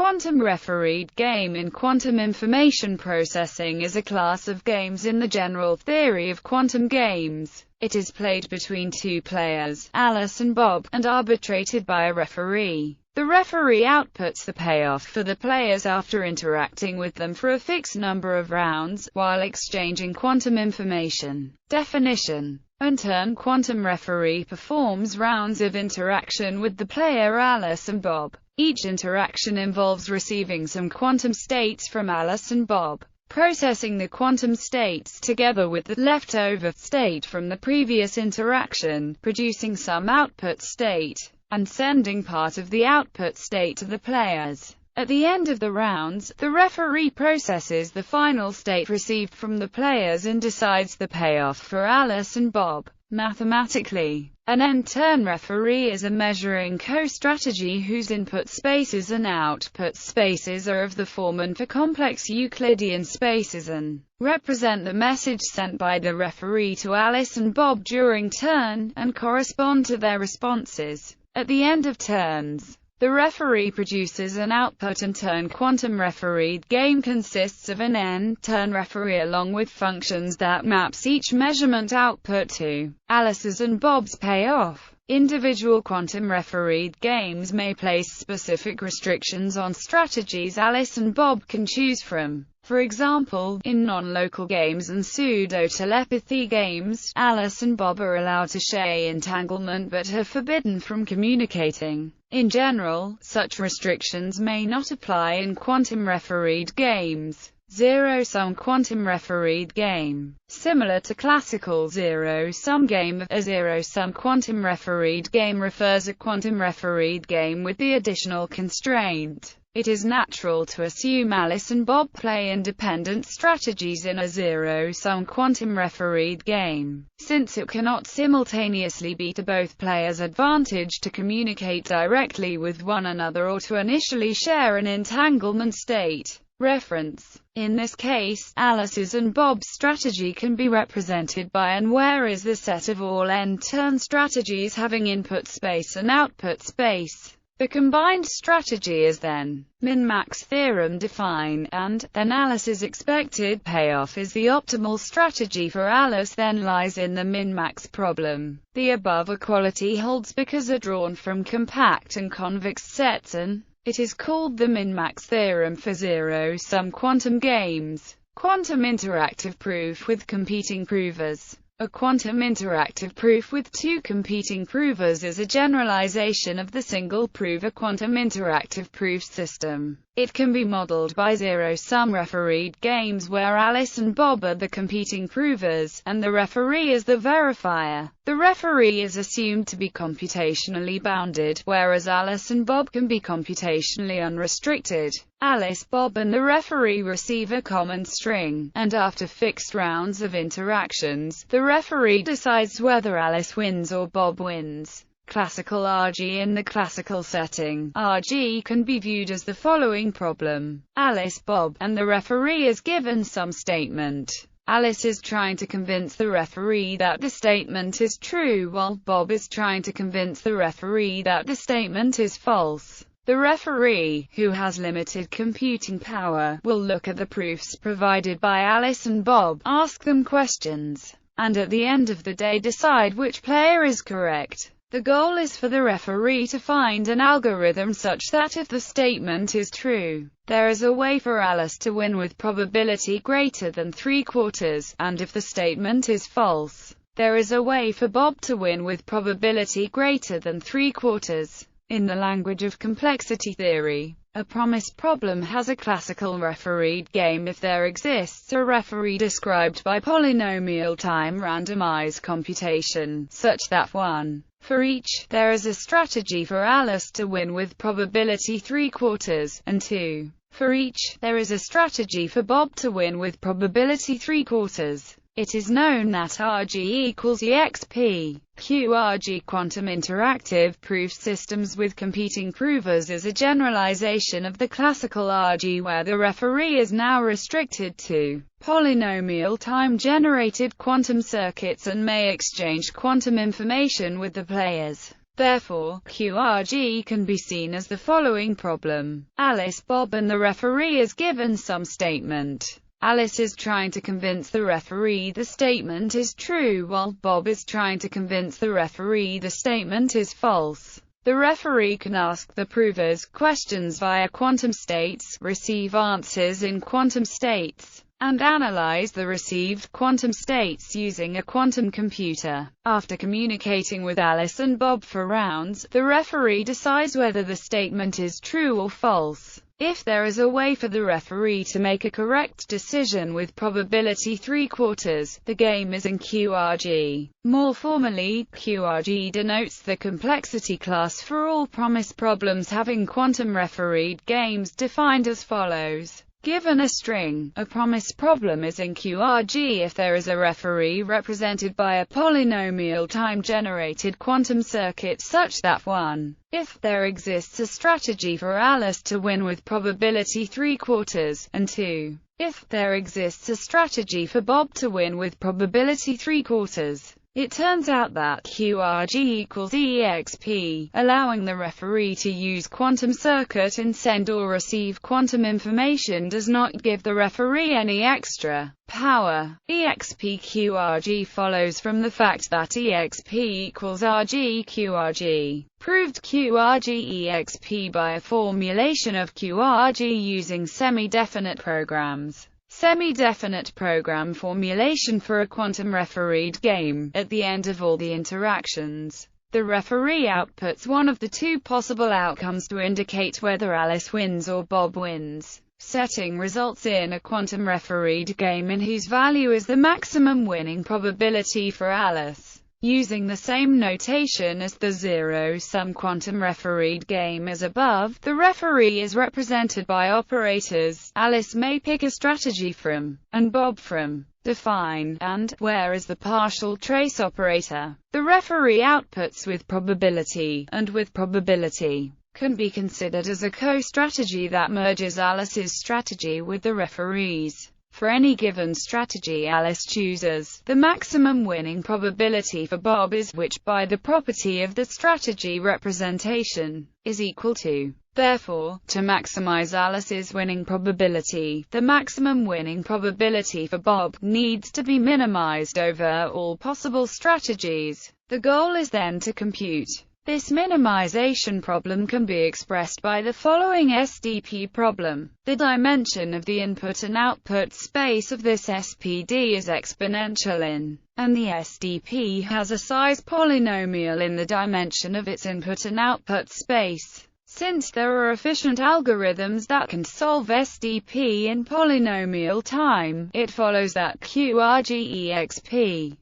quantum refereed game in quantum information processing is a class of games in the general theory of quantum games. It is played between two players, Alice and Bob, and arbitrated by a referee. The referee outputs the payoff for the players after interacting with them for a fixed number of rounds, while exchanging quantum information. Definition: in turn, quantum referee performs rounds of interaction with the player Alice and Bob. Each interaction involves receiving some quantum states from Alice and Bob, processing the quantum states together with the leftover state from the previous interaction, producing some output state, and sending part of the output state to the players. At the end of the rounds, the referee processes the final state received from the players and decides the payoff for Alice and Bob. Mathematically, an end-turn referee is a measuring co-strategy whose input spaces and output spaces are of the form and for complex Euclidean spaces and represent the message sent by the referee to Alice and Bob during turn, and correspond to their responses. At the end of turns, the referee produces an output and turn. Quantum refereed game consists of an end-turn referee along with functions that maps each measurement output to Alice's and Bob's payoff. Individual quantum refereed games may place specific restrictions on strategies Alice and Bob can choose from. For example, in non-local games and pseudo-telepathy games, Alice and Bob are allowed to share entanglement but are forbidden from communicating. In general, such restrictions may not apply in quantum refereed games. Zero-sum quantum refereed game. Similar to classical zero-sum game, a zero-sum quantum refereed game refers a quantum refereed game with the additional constraint: it is natural to assume Alice and Bob play independent strategies in a zero-sum quantum refereed game, since it cannot simultaneously be to both players' advantage to communicate directly with one another or to initially share an entanglement state. Reference: in this case, Alice's and Bob's strategy can be represented by an where is the set of all end-turn strategies having input space and output space. The combined strategy is then min-max theorem defined, and then Alice's expected payoff is the optimal strategy for Alice then lies in the min-max problem. The above equality holds because are drawn from compact and convex sets, and it is called the min-max theorem for zero-sum quantum games. Quantum interactive proof with competing provers. A quantum interactive proof with two competing provers is a generalization of the single-prover quantum interactive proof system. It can be modeled by zero-sum refereed games where Alice and Bob are the competing provers, and the referee is the verifier. The referee is assumed to be computationally bounded, whereas Alice and Bob can be computationally unrestricted. Alice, Bob and the referee receive a common string, and after fixed rounds of interactions, the referee decides whether Alice wins or Bob wins. Classical RG. In the classical setting, RG can be viewed as the following problem: Alice, Bob, and the referee is given some statement. Alice is trying to convince the referee that the statement is true, while Bob is trying to convince the referee that the statement is false. The referee, who has limited computing power, will look at the proofs provided by Alice and Bob, ask them questions, and at the end of the day decide which player is correct. The goal is for the referee to find an algorithm such that if the statement is true, there is a way for Alice to win with probability greater than 3/4, and if the statement is false, there is a way for Bob to win with probability greater than 3/4. In the language of complexity theory, a promise problem has a classical refereed game if there exists a referee described by polynomial time randomized computation, such that 1. For each, there is a strategy for Alice to win with probability 3/4, and 2. For each, there is a strategy for Bob to win with probability 3/4. It is known that RG equals EXP. QRG. Quantum interactive proof systems with competing provers is a generalization of the classical RG where the referee is now restricted to polynomial time-generated quantum circuits and may exchange quantum information with the players. Therefore, QRG can be seen as the following problem. Alice, Bob and the referee is given some statement. Alice is trying to convince the referee the statement is true, while Bob is trying to convince the referee the statement is false. The referee can ask the provers questions via quantum states, receive answers in quantum states, and analyze the received quantum states using a quantum computer. After communicating with Alice and Bob for rounds, the referee decides whether the statement is true or false. If there is a way for the referee to make a correct decision with probability 3/4, the game is in QRG. More formally, QRG denotes the complexity class for all promise problems having quantum refereed games defined as follows. Given a string, a promise problem is in QRG if there is a referee represented by a polynomial time-generated quantum circuit such that 1. If there exists a strategy for Alice to win with probability 3/4, and 2. If there exists a strategy for Bob to win with probability 3/4. It turns out that QRG equals EXP, allowing the referee to use quantum circuit and send or receive quantum information does not give the referee any extra power. EXP QRG follows from the fact that EXP equals RG QRG. Proved QRG EXP by a formulation of QRG using semi-definite programs. Semi-definite program formulation for a quantum refereed game. At the end of all the interactions, the referee outputs one of the two possible outcomes to indicate whether Alice wins or Bob wins. Setting results in a quantum refereed game in whose value is the maximum winning probability for Alice. Using the same notation as the zero-sum quantum refereed game as above, the referee is represented by operators. Alice may pick a strategy from, and Bob from, define, and, where is the partial trace operator. The referee outputs with probability, and with probability can be considered as a co-strategy that merges Alice's strategy with the referee's. For any given strategy Alice chooses, the maximum winning probability for Bob is, which by the property of the strategy representation, is equal to. Therefore, to maximize Alice's winning probability, the maximum winning probability for Bob needs to be minimized over all possible strategies. The goal is then to compute. This minimization problem can be expressed by the following Sdp problem. The dimension of the input and output space of this SPD is exponential in, and the SDP has a size polynomial in the dimension of its input and output space. Since there are efficient algorithms that can solve SDP in polynomial time, it follows that QRG EXP